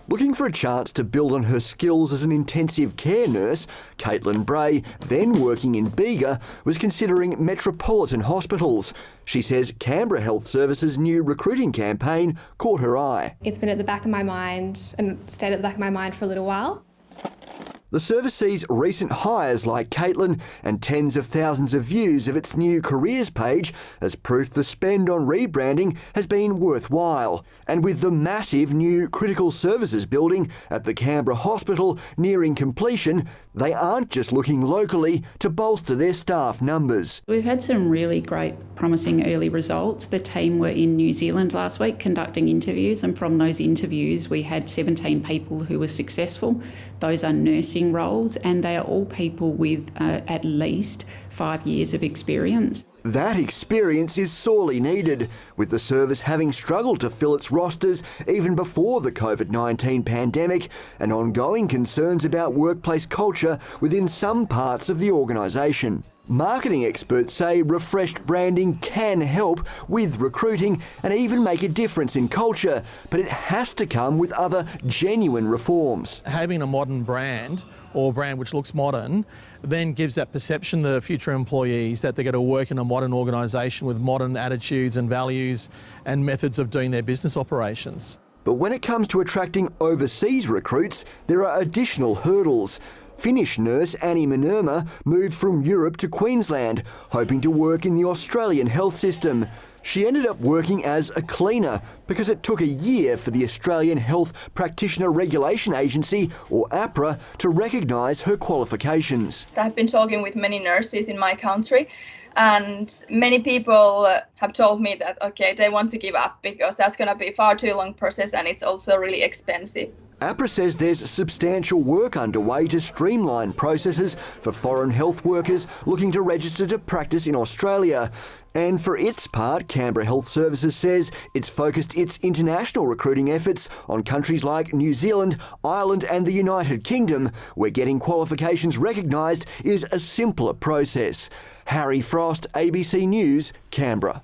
Looking for a chance to build on her skills as an intensive care nurse, Caitlin Bray, then working in Bega, was considering metropolitan hospitals. She says Canberra Health Services' new recruiting campaign caught her eye. It's been at the back of my mind and stayed at the back of my mind for a little while. The service sees recent hires like Caitlin and tens of thousands of views of its new careers page as proof the spend on rebranding has been worthwhile. And with the massive new critical services building at the Canberra Hospital nearing completion, they aren't just looking locally to bolster their staff numbers. We've had some really great promising early results. The team were in New Zealand last week conducting interviews, and from those interviews we had 17 people who were successful. Those are nursing roles, and they are all people with at least 5 years of experience. That experience is sorely needed, with the service having struggled to fill its rosters even before the COVID-19 pandemic and ongoing concerns about workplace culture within some parts of the organisation. Marketing experts say refreshed branding can help with recruiting and even make a difference in culture, but it has to come with other genuine reforms. Having a modern brand, or a brand which looks modern, then gives that perception to future employees that they're going to work in a modern organisation with modern attitudes and values and methods of doing their business operations. But when it comes to attracting overseas recruits, there are additional hurdles. Finnish nurse Annie Manerma moved from Europe to Queensland, hoping to work in the Australian health system. She ended up working as a cleaner because it took a year for the Australian Health Practitioner Regulation Agency, or APPA, to recognise her qualifications. I've been talking with many nurses in my country, and many people have told me that, okay, they want to give up because that's going to be a far too long process and it's also really expensive. APPA says there's substantial work underway to streamline processes for foreign health workers looking to register to practice in Australia. And for its part, Canberra Health Services says it's focused its international recruiting efforts on countries like New Zealand, Ireland and the United Kingdom, where getting qualifications recognised is a simpler process. Harry Frost, ABC News, Canberra.